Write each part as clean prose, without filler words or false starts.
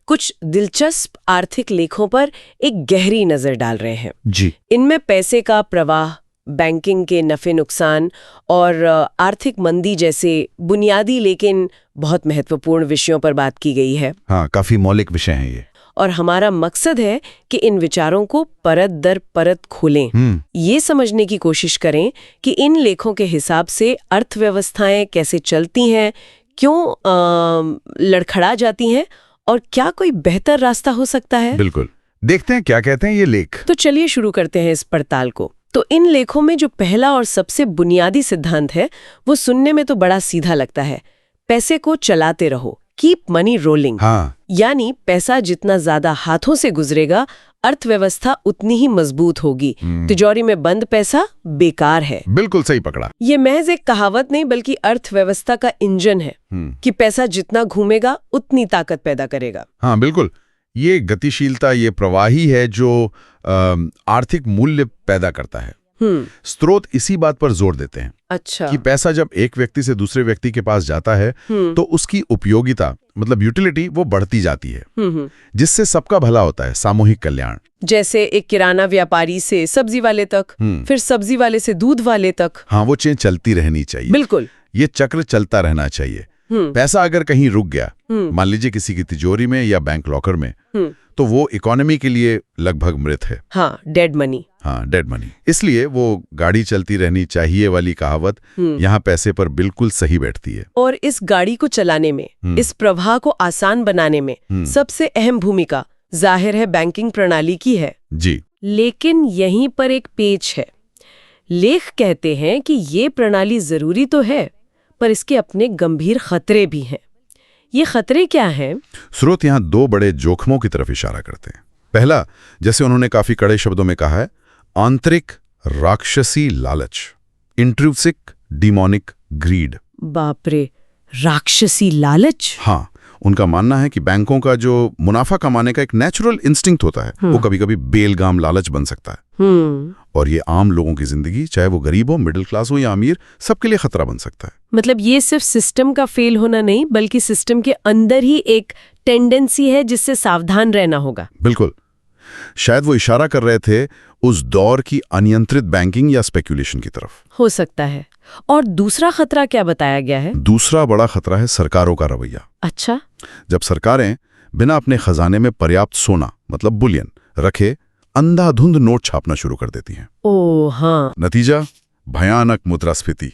कुछ दिलचस्प आर्थिक लेखों पर एक गहरी नजर डाल रहे हैं। जी। इनमें पैसे का प्रवाह, बैंकिंग के नफे नुकसान और आर्थिक मंदी जैसे बुनियादी लेकिन बहुत महत्वपूर्ण विषयों पर बात की गई है। हाँ, काफी मौलिक विषय हैं ये। और हमारा मकसद है कि इन विचारों को परत दर परत खोलें, ये समझने की कोशिश करें कि इन लेखों के हिसाब से अर्थव्यवस्थाएं कैसे चलती हैं, क्यों लड़खड़ा जाती हैं और क्या कोई बेहतर रास्ता हो सकता है। बिल्कुल, देखते हैं क्या कहते हैं ये लेख। तो चलिए शुरू करते हैं इस पड़ताल को। तो इन लेखों में जो पहला और सबसे बुनियादी सिद्धांत है वो सुनने में तो बड़ा सीधा लगता है। पैसे को चलाते रहो, कीप मनी रोलिंग। हाँ। यानी पैसा जितना ज्यादा हाथों से गुजरेगा, अर्थव्यवस्था उतनी ही मजबूत होगी। तिजोरी में बंद पैसा बेकार है। बिल्कुल सही पकड़ा। ये महज एक कहावत नहीं बल्कि अर्थव्यवस्था का इंजन है कि पैसा जितना घूमेगा उतनी ताकत पैदा करेगा। हाँ बिल्कुल, ये गतिशीलता, ये प्रवाही है जो आर्थिक मूल्य पैदा करता है। स्रोत इसी बात पर जोर देते हैं। अच्छा। कि पैसा जब एक व्यक्ति से दूसरे व्यक्ति के पास जाता है तो उसकी उपयोगिता मतलब यूटिलिटी वो बढ़ती जाती है, जिससे सबका भला होता है, सामूहिक कल्याण। जैसे एक किराना व्यापारी से सब्जी वाले तक, फिर सब्जी वाले से दूध वाले तक। हाँ, वो चेन चलती रहनी चाहिए। बिल्कुल, ये चक्र चलता रहना चाहिए। पैसा अगर कहीं रुक गया, मान लीजिए किसी की तिजोरी में या बैंक लॉकर में, तो वो इकोनॉमी के लिए लगभग मृत है। हाँ, डेड मनी। हाँ, डेड मनी। इसलिए वो गाड़ी चलती रहनी चाहिए वाली कहावत यहाँ पैसे पर बिल्कुल सही बैठती है। और इस गाड़ी को चलाने में, इस प्रवाह को आसान बनाने में सबसे अहम भूमिका जाहिर है बैंकिंग प्रणाली की है। जी। लेकिन यहीं पर एक पेच है। लेख कहते हैं कि ये प्रणाली जरूरी तो है, पर इसके अपने गंभीर खतरे भी हैं। ये खतरे क्या हैं? स्रोत यहाँ दो बड़े जोखमों की तरफ इशारा करते हैं। पहला, जैसे उन्होंने काफी कड़े शब्दों में कहा है, आंतरिक राक्षसी लालच, इंट्रूसिक डिमोनिक ग्रीड। बाप रे, राक्षसी लालच? हाँ, उनका मानना है कि बैंकों का जो मुनाफा कमाने का एक नेचुरल इंस्टिंक्ट होता है, वो कभी-कभी बेलगाम लालच बन सकता है। और ये आम लोगों की जिंदगी, चाहे वो गरीब हो, मिडिल क्लास हो या अमीर, सबके लिए खतरा बन सकता है। मतलब ये सिर्फ सिस्टम का फेल होना नहीं, बल्कि सिस्टम के अंदर ही एक टेंडेंसी है जिससे सावधान रहना होगा। बिल्कुल। शायद वो इशारा कर रहे थे उस दौर की अनियंत्रित बैंकिंग या स्पेक्यूलेशन की तरफ। हो सकता है। और दूसरा खतरा क्या बताया गया है? दूसरा बड़ा खतरा है सरकारों का रवैया। अच्छा। जब सरकारें बिना अपने खजाने में पर्याप्त सोना मतलब बुलियन रखे अंधाधुंध नोट छापना शुरू कर देती हैं। ओह हाँ। नतीजा भयानक मुद्रास्फीति,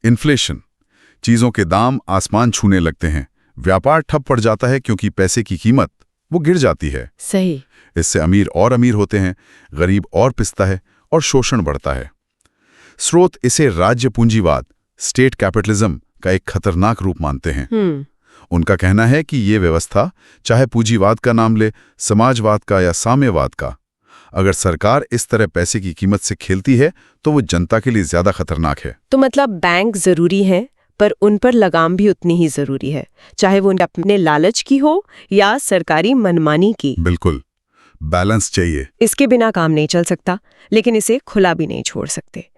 इन्फ्लेशन, चीजों के दाम आसमान छूने लगते हैं, व्यापार ठप पड़ जाता है क्योंकि पैसे की कीमत वो गिर जाती है। सही। इससे अमीर और अमीर होते हैं, गरीब और पिसता है और शोषण बढ़ता है। स्रोत इसे राज्य पूंजीवाद, स्टेट कैपिटलिज्म का एक खतरनाक रूप मानते हैं। उनका कहना है कि ये व्यवस्था, चाहे पूंजीवाद का नाम ले, समाजवाद का या साम्यवाद का, अगर सरकार इस तरह पैसे की कीमत से खेलती है तो वो जनता के लिए ज्यादा खतरनाक है। तो मतलब बैंक जरूरी है, पर उन पर लगाम भी उतनी ही जरूरी है, चाहे वो अपने लालच की हो या सरकारी मनमानी की। बिल्कुल, बैलेंस चाहिए। इसके बिना काम नहीं चल सकता, लेकिन इसे खुला भी नहीं छोड़ सकते।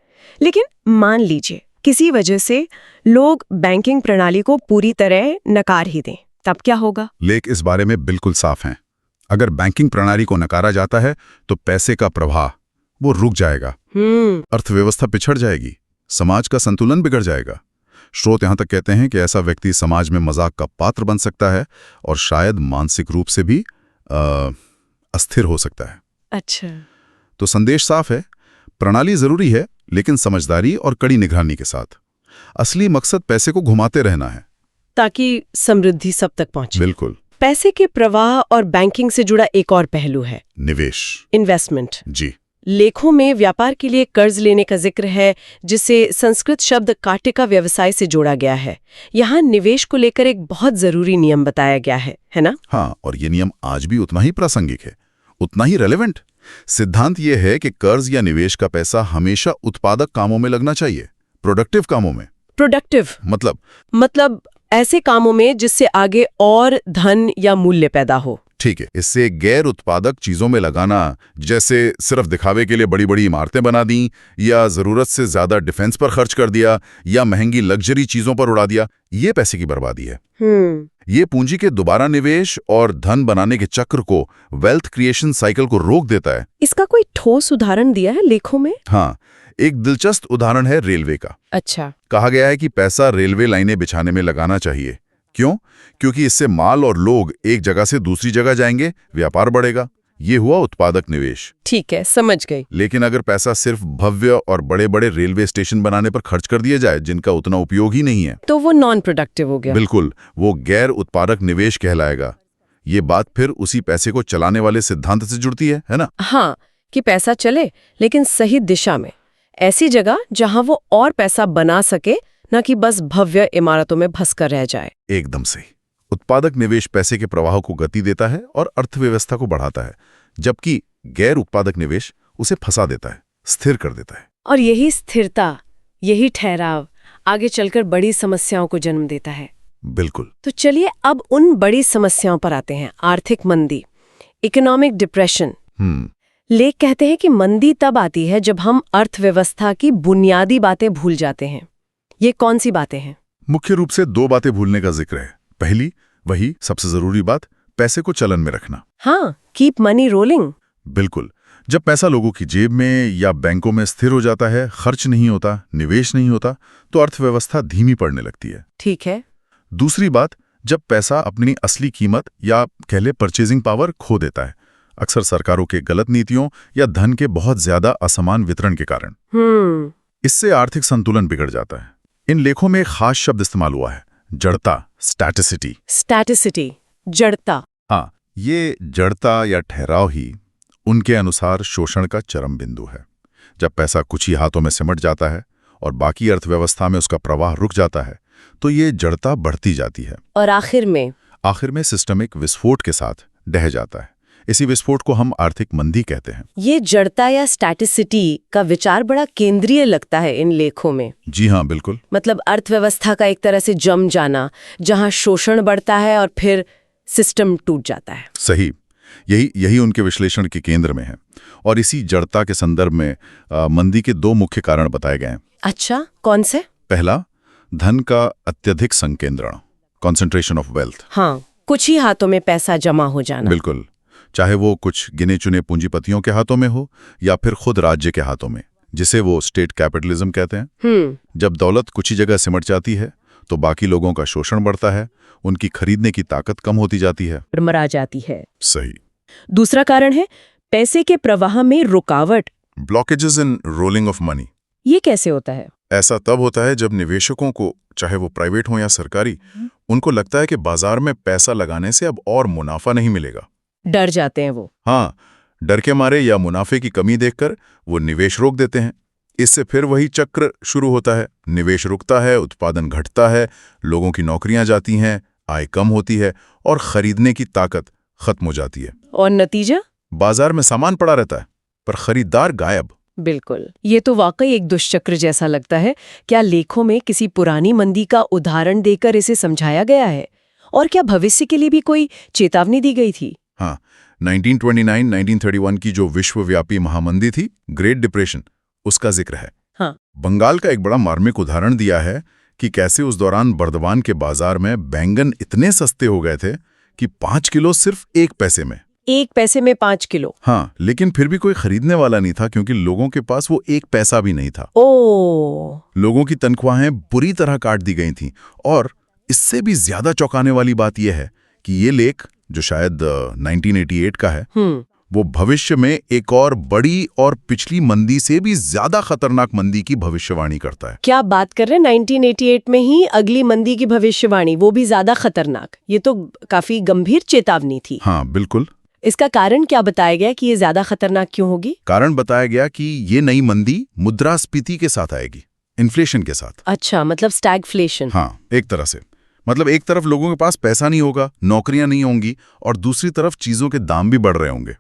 लेकिन मान लीजिए किसी वजह से लोग बैंकिंग प्रणाली को पूरी तरह नकार ही दें, तब क्या होगा? लेख इस बारे में बिल्कुल साफ हैं। अगर बैंकिंग प्रणाली को नकारा जाता है तो पैसे का प्रवाह वो रुक जाएगा, अर्थव्यवस्था पिछड़ जाएगी, समाज का संतुलन बिगड़ जाएगा। स्रोत यहां तक कहते हैं कि ऐसा व्यक्ति समाज में मजाक का पात्र बन सकता है और शायद मानसिक रूप से भी अस्थिर हो सकता है। अच्छा। तो संदेश साफ है, प्रणाली जरूरी है, लेकिन समझदारी और कड़ी निगरानी के साथ। असली मकसद पैसे को घुमाते रहना है ताकि समृद्धि सब तक पहुंचे। बिल्कुल। पैसे के प्रवाह और बैंकिंग से जुड़ा एक और पहलू है निवेश, इन्वेस्टमेंट। जी। लेखों में व्यापार के लिए कर्ज लेने का जिक्र है, जिसे संस्कृत शब्द काटिका व्यवसाय से जोड़ा गया है। यहाँ निवेश को लेकर एक बहुत जरूरी नियम बताया गया है ना? हाँ, और ये नियम आज भी उतना ही प्रासंगिक है, उतना ही रेलेवेंट। सिद्धांत ये है कि कर्ज या निवेश का पैसा हमेशा उत्पादक कामों में लगना चाहिए, प्रोडक्टिव कामों में। प्रोडक्टिव मतलब ऐसे कामों में जिससे आगे और धन या मूल्य पैदा हो। ठीक है। इससे गैर उत्पादक चीजों में लगाना, जैसे सिर्फ दिखावे के लिए बड़ी बड़ी इमारतें बना दी, या जरूरत से ज्यादा डिफेंस पर खर्च कर दिया, या महंगी लग्जरी चीजों पर उड़ा दिया, ये पैसे की बर्बादी है। ये पूंजी के दोबारा निवेश और धन बनाने के चक्र को, वेल्थ क्रिएशन साइकिल को रोक देता है। इसका कोई ठोस उदाहरण दिया है लेखों में? हाँ, एक दिलचस्प उदाहरण है रेलवे का। अच्छा। कहा गया है कि पैसा रेलवे लाइनें बिछाने में लगाना चाहिए। क्यों? क्योंकि इससे माल और लोग एक जगह से दूसरी जगह जाएंगे, व्यापार बढ़ेगा। ये हुआ उत्पादक निवेश। ठीक है, समझ गई। लेकिन अगर पैसा सिर्फ भव्य और बड़े बड़े रेलवे स्टेशन बनाने पर खर्च कर दिया जाए जिनका उतना उपयोग ही नहीं है, तो वो नॉन प्रोडक्टिव हो गया। बिल्कुल, वो गैर उत्पादक निवेश कहलाएगा। ये बात फिर उसी पैसे को चलाने वाले सिद्धांत से जुड़ती है ना? हाँ, कि पैसा चले लेकिन सही दिशा में, ऐसी जगह जहां वो और पैसा बना सके, न कि बस भव्य इमारतों में फंस कर रह जाए। एकदम सही। उत्पादक निवेश पैसे के प्रवाह को गति देता है और अर्थव्यवस्था को बढ़ाता है, जबकि गैर उत्पादक निवेश उसे फंसा देता है, स्थिर कर देता है। और यही स्थिरता, यही ठहराव आगे चलकर बड़ी समस्याओं को जन्म देता है। बिल्कुल। तो चलिए अब उन बड़ी समस्याओं पर आते हैं। आर्थिक मंदी, इकोनॉमिक डिप्रेशन। लेख कहते हैं कि मंदी तब आती है जब हम अर्थव्यवस्था की बुनियादी बातें भूल जाते हैं। ये कौन सी बातें हैं? मुख्य रूप से 2 बातें भूलने का जिक्र है। पहली, वही सबसे जरूरी बात, पैसे को चलन में रखना। हाँ, कीप मनी रोलिंग। बिल्कुल। जब पैसा लोगों की जेब में या बैंकों में स्थिर हो जाता है, खर्च नहीं होता, निवेश नहीं होता, तो अर्थव्यवस्था धीमी पड़ने लगती है। ठीक है। दूसरी बात, जब पैसा अपनी असली कीमत या कह ले परचेजिंग पावर खो देता है, अक्सर सरकारों के गलत नीतियों या धन के बहुत ज्यादा असमान वितरण के कारण। इससे आर्थिक संतुलन बिगड़ जाता है। इन लेखों में एक खास शब्द इस्तेमाल हुआ है, जड़ता, स्टैटिसिटी। स्टैटिसिटी, जड़ता। हाँ, ये जड़ता या ठहराव ही उनके अनुसार शोषण का चरम बिंदु है। जब पैसा कुछ ही हाथों में सिमट जाता है और बाकी अर्थव्यवस्था में उसका प्रवाह रुक जाता है, तो ये जड़ता बढ़ती जाती है और आखिर में सिस्टमिक विस्फोट के साथ ढह जाता है। इसी विस्फोट को हम आर्थिक मंदी कहते हैं। ये जड़ता या स्टैटिसिटी का विचार बड़ा केंद्रीय लगता है इन लेखों में। जी हाँ, बिल्कुल। मतलब अर्थव्यवस्था का एक तरह से जम जाना, जहां शोषण बढ़ता है और फिर सिस्टम टूट जाता है। सही, यही उनके विश्लेषण के केंद्र में है। और इसी जड़ता के संदर्भ में मंदी के 2 मुख्य कारण बताए गए हैं। अच्छा, कौन से? पहला, धन का अत्यधिक संकेंद्रण, कॉन्सेंट्रेशन ऑफ वेल्थ। हाँ, कुछ ही हाथों में पैसा जमा हो जाना। बिल्कुल, चाहे वो कुछ गिने चुने पूंजीपतियों के हाथों में हो या फिर खुद राज्य के हाथों में, जिसे वो स्टेट कैपिटलिज्म कहते हैं। जब दौलत कुछ ही जगह सिमट जाती है तो बाकी लोगों का शोषण बढ़ता है, उनकी खरीदने की ताकत कम होती जाती है, मरा जाती है। सही। दूसरा कारण है पैसे के प्रवाह में रुकावट, blockages in rolling of money. ये कैसे होता है? ऐसा तब होता है जब निवेशकों को, चाहे वो प्राइवेट हो या सरकारी, उनको लगता है कि बाजार में पैसा लगाने से अब और मुनाफा नहीं मिलेगा। डर जाते हैं वो। हाँ, डर के मारे या मुनाफे की कमी देखकर वो निवेश रोक देते हैं। इससे फिर वही चक्र शुरू होता है, निवेश रुकता है, उत्पादन घटता है, लोगों की नौकरियां जाती हैं, आय कम होती है और खरीदने की ताकत खत्म हो जाती है। और नतीजा? बाजार में सामान पड़ा रहता है पर खरीदार गायब। बिल्कुल, ये तो वाकई एक दुष्चक्र जैसा लगता है। क्या लेखों में किसी पुरानी मंदी का उदाहरण देकर इसे समझाया गया है? और क्या भविष्य के लिए भी कोई चेतावनी दी गई थी? हाँ, 1929-1931 की जो विश्वव्यापी महामंदी थी, ग्रेट डिप्रेशन, उसका जिक्र है। हाँ। बंगाल का एक बड़ा मार्मिक उदाहरण दिया है कि कैसे उस दौरान बर्दवान के बाजार में बैंगन इतने सस्ते हो गए थे कि 5 किलो सिर्फ 1 पैसे में। 1 पैसे में 5 किलो? हाँ, लेकिन फिर भी कोई खरीदने वाला नहीं था क्योंकि लोगों के पास वो 1 पैसा भी नहीं था। ओह! लोगों की तनख्वाहें बुरी तरह काट दी गई थीं। और इससे भी ज्यादा चौंकाने वाली बात यह है कि ये लेख, जो शायद 1988 का है, वो भविष्य में एक और बड़ी और पिछली मंदी से भी ज्यादा खतरनाक मंदी की भविष्यवाणी करता है। क्या बात कर रहे हैं? 1988 में ही अगली मंदी की भविष्यवाणी, वो भी ज्यादा खतरनाक। ये तो काफी गंभीर चेतावनी थी। हाँ, बिल्कुल। इसका कारण क्या बताया गया कि ये ज्यादा खतरनाक क्यों होगी? कारण बताया गया कि ये नई मंदी मुद्रास्फीति के साथ आएगी, इन्फ्लेशन के साथ। अच्छा, मतलब स्टैगफ्लेशन। हाँ, एक तरह से। मतलब एक तरफ लोगों के पास पैसा नहीं होगा, नौकरियां नहीं होंगी, और दूसरी तरफ चीजों के दाम भी बढ़ रहे होंगे।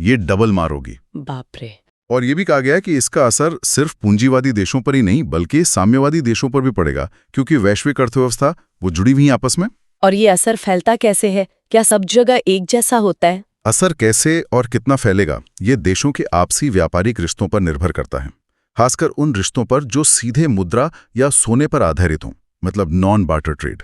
ये डबल मार होगी। बाप रे। और ये भी कहा गया है कि इसका असर सिर्फ पूंजीवादी देशों पर ही नहीं बल्कि साम्यवादी देशों पर भी पड़ेगा, क्योंकि वैश्विक अर्थव्यवस्था वो जुड़ी हुई आपस में। और ये असर फैलता कैसे है? क्या सब जगह एक जैसा होता है? असर कैसे और कितना फैलेगा, ये देशों के आपसी व्यापारिक रिश्तों पर निर्भर करता है, खासकर उन रिश्तों पर जो सीधे मुद्रा या सोने पर आधारित हों, मतलब नॉन बार्टर ट्रेड।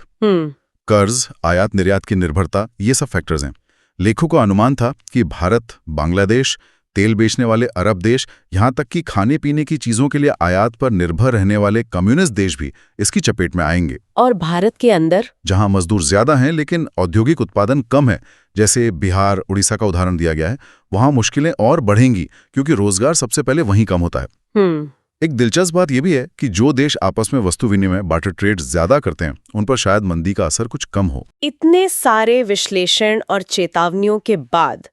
कर्ज, आयात निर्यात की निर्भरता, ये सब फैक्टर्स हैं। लेखों का अनुमान था कि भारत, बांग्लादेश, तेल बेचने वाले अरब देश, यहाँ तक कि खाने पीने की चीजों के लिए आयात पर निर्भर रहने वाले कम्युनिस्ट देश भी इसकी चपेट में आएंगे। और भारत के अंदर, जहां मजदूर ज्यादा हैं लेकिन औद्योगिक उत्पादन कम है, जैसे बिहार, उड़ीसा का उदाहरण दिया गया है, वहां मुश्किलें और बढ़ेंगी क्योंकि रोजगार सबसे पहले वहीं कम होता है। एक दिलचस्प बात यह भी है कि जो देश आपस में वस्तु विनिमय, बार्टर ट्रेड ज्यादा करते हैं, उन पर शायद मंदी का असर कुछ कम हो। इतने सारे विश्लेषण और चेतावनियों के बाद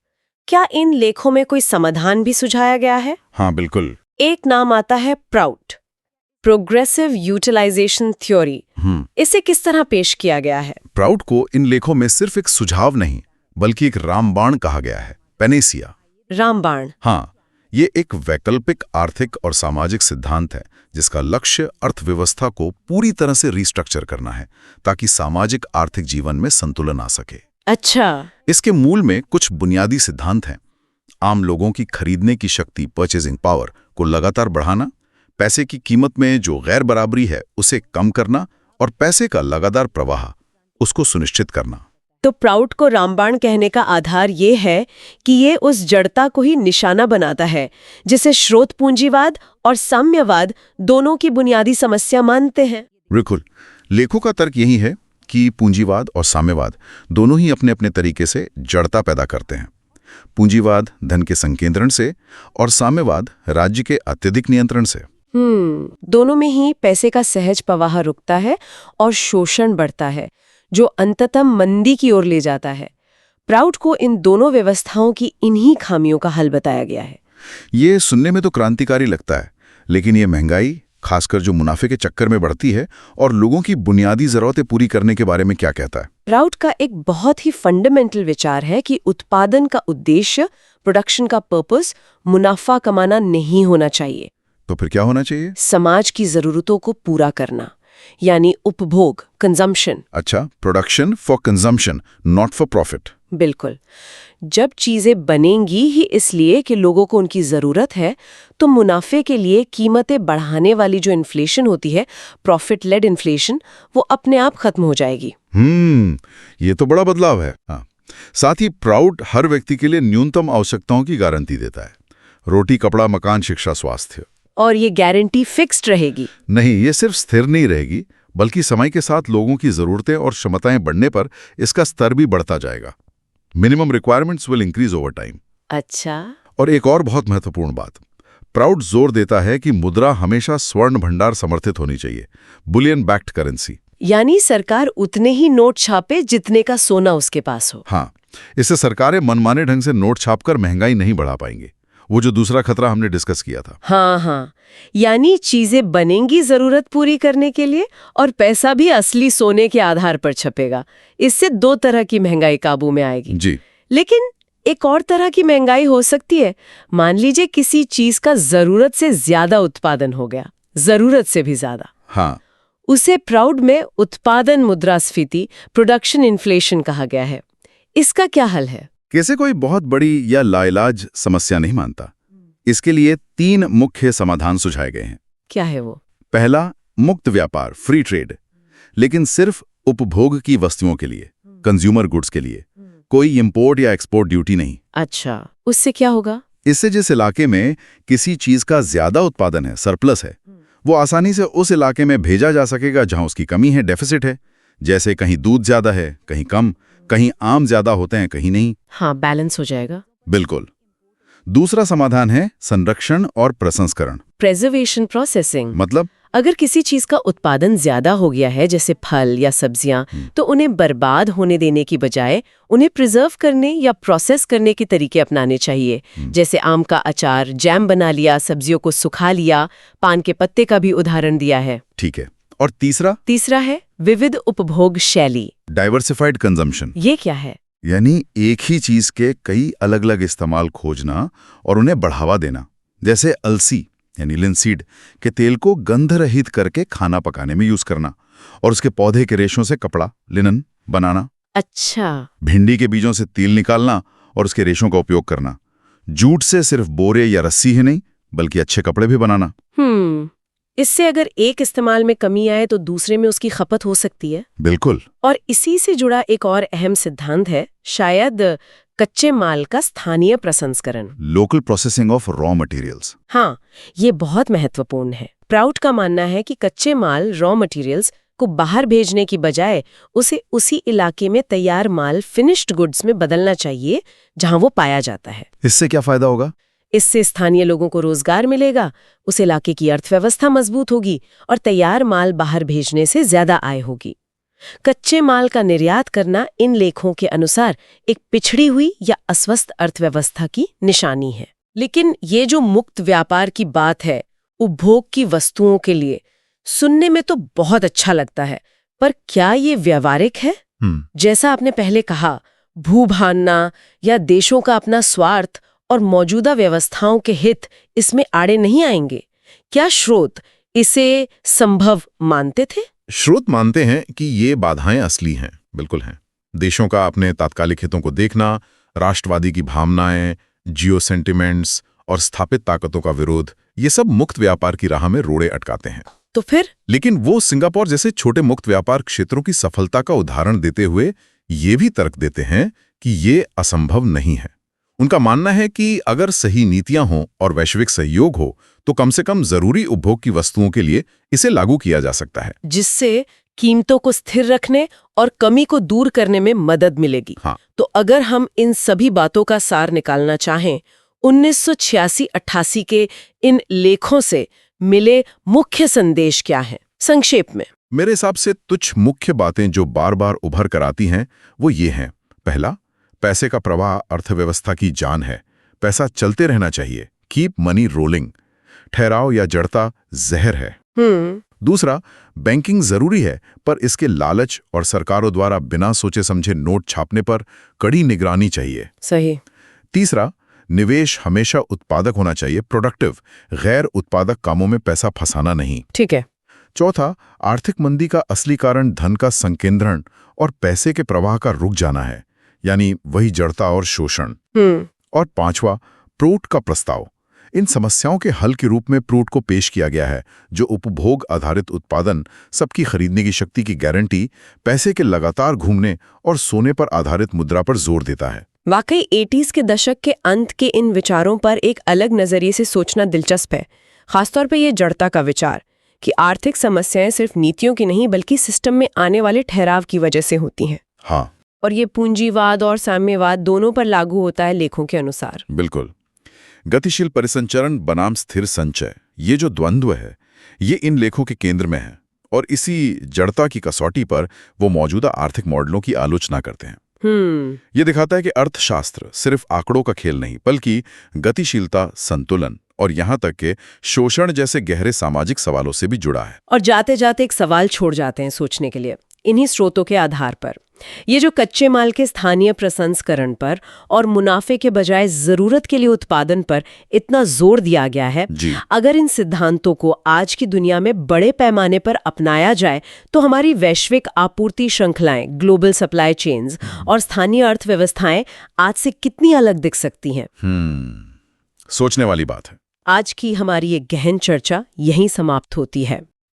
क्या इन लेखों में कोई समाधान भी सुझाया गया है? हाँ, बिल्कुल। एक नाम आता है प्राउट, प्रोग्रेसिव यूटिलाइजेशन थ्योरी। इसे किस तरह पेश किया गया है? प्राउट को इन लेखों में सिर्फ एक सुझाव नहीं बल्कि एक रामबाण कहा गया है, पैनेसिया। रामबाण? हाँ, ये एक वैकल्पिक आर्थिक और सामाजिक सिद्धांत है जिसका लक्ष्य अर्थव्यवस्था को पूरी तरह से रिस्ट्रक्चर करना है ताकि सामाजिक आर्थिक जीवन में संतुलन आ सके। अच्छा। इसके मूल में कुछ बुनियादी सिद्धांत हैं। आम लोगों की खरीदने की शक्ति, परचेजिंग पावर, को लगातार बढ़ाना, पैसे की कीमत में जो गैर बराबरी है उसे कम करना और पैसे का लगातार प्रवाह, उसको सुनिश्चित करना। तो प्राउट को रामबाण कहने का आधार ये है कि ये उस जड़ता को ही निशाना बनाता है जिसे स्रोत पूंजीवाद और साम्यवाद दोनों की बुनियादी समस्या मानते हैं। बिल्कुल। लेखों का तर्क यही है कि पूंजीवाद और साम्यवाद दोनों ही अपने अपने तरीके से जड़ता पैदा करते हैं। पूंजीवाद धन के संकेंद्रण से और साम्यवाद राज्य के अत्यधिक नियंत्रण से। दोनों में ही पैसे का सहज प्रवाह रुकता है और शोषण बढ़ता है जो अंततः मंदी की ओर ले जाता है। प्राउट को इन दोनों व्यवस्थाओं की इन्हीं खामियों का हल बताया गया है। ये सुनने में तो क्रांतिकारी लगता है, लेकिन ये महंगाई, खासकर जो मुनाफे के चक्कर में बढ़ती है, और लोगों की बुनियादी जरूरतें पूरी करने के बारे में क्या कहता है? प्राउट का एक बहुत ही फंडामेंटल विचार है कि उत्पादन का उद्देश्य, प्रोडक्शन का पर्पस, मुनाफा कमाना नहीं होना चाहिए। तो फिर क्या होना चाहिए? समाज की जरूरतों को पूरा करना, यानी उपभोग, कंजम्पशन। अच्छा, production for consumption, not for profit. बिल्कुल। जब चीजें बनेंगी ही इसलिए कि लोगों को उनकी जरूरत है, तो मुनाफे के लिए कीमतें बढ़ाने वाली जो इन्फ्लेशन होती है, प्रॉफिट लेड इन्फ्लेशन, वो अपने आप खत्म हो जाएगी। ये तो बड़ा बदलाव है। हाँ। साथ ही प्राउट हर व्यक्ति के लिए न्यूनतम आवश्यकताओं की गारंटी देता है। रोटी, कपड़ा, मकान, शिक्षा, स्वास्थ्य। और ये गारंटी फिक्स्ड रहेगी? नहीं, ये सिर्फ स्थिर नहीं रहेगी, बल्कि समय के साथ लोगों की जरूरतें और क्षमताएं बढ़ने पर इसका स्तर भी बढ़ता जाएगा। Minimum requirements will increase over time. अच्छा। और एक और बहुत महत्वपूर्ण बात, प्राउट जोर देता है कि मुद्रा हमेशा स्वर्ण भंडार समर्थित होनी चाहिए, बुलियन बैक्ड करेंसी। यानी सरकार उतने ही नोट छापे जितने का सोना उसके पास हो। हाँ, इससे सरकारें मनमाने ढंग से नोट छापकर महंगाई नहीं बढ़ा पाएंगे, वो जो दूसरा खतरा हमने डिस्कस किया था। हाँ, यानी चीजें बनेंगी जरूरत पूरी करने के लिए और पैसा भी असली सोने के आधार पर छपेगा। इससे दो तरह की महंगाई काबू में आएगी। जी। लेकिन एक और तरह की महंगाई हो सकती है। मान लीजिए किसी चीज का जरूरत से ज्यादा उत्पादन हो गया, जरूरत से भी ज्यादा। हाँ। उसे प्राउड में उत्पादन मुद्रास्फीति, प्रोडक्शन इन्फ्लेशन कहा गया है। इसका क्या हल है? कैसे कोई बहुत बड़ी या लाइलाज समस्या नहीं मानता। इसके लिए 3 मुख्य समाधान सुझाए गए हैं। क्या है वो? पहला, मुक्त व्यापार, फ्री ट्रेड, लेकिन सिर्फ उपभोग की वस्तुओं के लिए, कंज्यूमर गुड्स के लिए, कोई इंपोर्ट या एक्सपोर्ट ड्यूटी नहीं। अच्छा, उससे क्या होगा? इससे जिस इलाके में किसी चीज का ज्यादा उत्पादन है, सरप्लस है, वो आसानी से उस इलाके में भेजा जा सकेगा जहां उसकी कमी है, डेफिसिट है। जैसे कहीं दूध ज्यादा है, कहीं कम, कहीं आम ज्यादा होते हैं, कहीं नहीं। हाँ, बैलेंस हो जाएगा। बिल्कुल। दूसरा समाधान है संरक्षण और प्रसंस्करण, प्रेजर्वेशन प्रोसेसिंग। मतलब अगर किसी चीज का उत्पादन ज्यादा हो गया है, जैसे फल या सब्जियां, तो उन्हें बर्बाद होने देने की बजाय उन्हें प्रिजर्व करने या प्रोसेस करने के तरीके अपनाने चाहिए। जैसे आम का अचार, जैम बना लिया, सब्जियों को सुखा लिया, पान के पत्ते का भी उदाहरण दिया है। ठीक है। और तीसरा है विविध उपभोग शैली, डाइवर्सिफाइड कंजम्पशन। ये क्या है? यानी एक ही चीज के कई अलग अलग इस्तेमाल खोजना और उन्हें बढ़ावा देना। जैसे अलसी यानी लिनसीड के तेल को गंध रहित करके खाना पकाने में यूज करना, और उसके पौधे के रेशों से कपड़ा, लिनन बनाना। अच्छा। भिंडी के बीजों से तेल निकालना और उसके रेशों का उपयोग करना। जूट से सिर्फ बोरे या रस्सी ही नहीं, बल्कि अच्छे कपड़े भी बनाना। इससे अगर एक इस्तेमाल में कमी आए तो दूसरे में उसकी खपत हो सकती है। बिल्कुल। और इसी से जुड़ा एक और अहम सिद्धांत है शायद कच्चे माल का स्थानीय प्रसंस्करण, local processing of raw materials. हाँ, ये बहुत महत्वपूर्ण है। प्राउड का मानना है कि कच्चे माल रॉ मटेरियल्स को बाहर भेजने की बजाय उसे उसी इलाके में तैयार माल फिनिश्ड गुड्स में बदलना चाहिए जहां वो पाया जाता है। इससे क्या फायदा होगा? इससे स्थानीय लोगों को रोजगार मिलेगा, उस इलाके की अर्थव्यवस्था मजबूत होगी और तैयार माल बाहर भेजने से ज्यादा आय होगी। कच्चे माल का निर्यात करना इन लेखों के अनुसार एक पिछड़ी हुई या अस्वस्थ अर्थव्यवस्था की निशानी है। लेकिन ये जो मुक्त व्यापार की बात है उपभोग की वस्तुओं के लिए, सुनने में तो बहुत अच्छा लगता है, पर क्या ये व्यावहारिक है? जैसा आपने पहले कहा, भूभानना या देशों का अपना स्वार्थ और मौजूदा व्यवस्थाओं के हित इसमें आड़े नहीं आएंगे। क्या स्रोत इसे संभव मानते थे? स्रोत मानते हैं कि ये बाधाएं असली हैं, बिल्कुल हैं। देशों का अपने तात्कालिक हितों को देखना, राष्ट्रवादी की भावनाएं, जियो सेंटिमेंट्स और स्थापित ताकतों का विरोध, ये सब मुक्त व्यापार की राह में रोड़े अटकाते हैं। तो फिर? लेकिन वो सिंगापुर जैसे छोटे मुक्त व्यापार क्षेत्रों की सफलता का उदाहरण देते हुए ये भी तर्क देते हैं कि ये असंभव नहीं है। उनका मानना है कि अगर सही नीतियां हों और वैश्विक सहयोग हो तो कम से कम जरूरी उपभोग की वस्तुओं के लिए इसे लागू किया जा सकता है, जिससे कीमतों को स्थिर रखने और कमी को दूर करने में मदद मिलेगी। हाँ। तो अगर हम इन सभी बातों का सार निकालना चाहें, 1986-88 के इन लेखों से मिले मुख्य संदेश क्या हैं? संक्षेप में मेरे हिसाब से कुछ मुख्य बातें जो बार बार उभर कर आती हैं वो ये हैं। पहला, पैसे का प्रवाह अर्थव्यवस्था की जान है, पैसा चलते रहना चाहिए, कीप मनी रोलिंग। ठहराव या जड़ता जहर है। दूसरा, बैंकिंग जरूरी है पर इसके लालच और सरकारों द्वारा बिना सोचे समझे नोट छापने पर कड़ी निगरानी चाहिए। सही। तीसरा, निवेश हमेशा उत्पादक होना चाहिए, प्रोडक्टिव, गैर उत्पादक कामों में पैसा फंसाना नहीं। ठीक है। चौथा, आर्थिक मंदी का असली कारण धन का संकेंद्रण और पैसे के प्रवाह का रुक जाना है, यानी वही जड़ता और शोषण। और पांचवा, प्रूट का प्रस्ताव। इन समस्याओं के हल के रूप में प्रूट को पेश किया गया है, जो उपभोग आधारित उत्पादन, सबकी खरीदने की शक्ति की गारंटी, पैसे के लगातार घूमने और सोने पर आधारित मुद्रा पर जोर देता है। वाकई 80s के दशक के अंत के इन विचारों पर एक अलग नजरिए से सोचना दिलचस्प है, खासतौर पे ये जड़ता का विचार कि आर्थिक समस्याएं सिर्फ नीतियों की नहीं बल्कि सिस्टम में आने वाले ठहराव की वजह से होती हैं। हाँ। और ये पूंजीवाद और साम्यवाद दोनों पर लागू होता है लेखों के अनुसार। बिल्कुल। गतिशील परिसंचरण बनाम स्थिर संचय, ये जो द्वंद्व है ये इन लेखों के केंद्र में है और इसी जड़ता की कसौटी पर वो मौजूदा आर्थिक मॉडलों की आलोचना करते हैं। ये दिखाता है कि अर्थशास्त्र सिर्फ आंकड़ों का खेल नहीं बल्कि गतिशीलता, संतुलन और यहाँ तक के शोषण जैसे गहरे सामाजिक सवालों से भी जुड़ा है। और जाते जाते एक सवाल छोड़ जाते हैं सोचने के लिए इन्हीं स्रोतों के आधार पर। ये जो कच्चे माल के स्थानीय प्रसंस्करण पर और मुनाफे के बजाय जरूरत के लिए उत्पादन पर इतना जोर दिया गया है, अगर इन सिद्धांतों को आज की दुनिया में बड़े पैमाने पर अपनाया जाए तो हमारी वैश्विक आपूर्ति श्रृंखलाएं, ग्लोबल सप्लाई चेन्स और स्थानीय अर्थव्यवस्थाएं आज से कितनी अलग दिख सकती हैं। सोचने वाली बात है। आज की हमारी ये गहन चर्चा यहीं समाप्त होती है।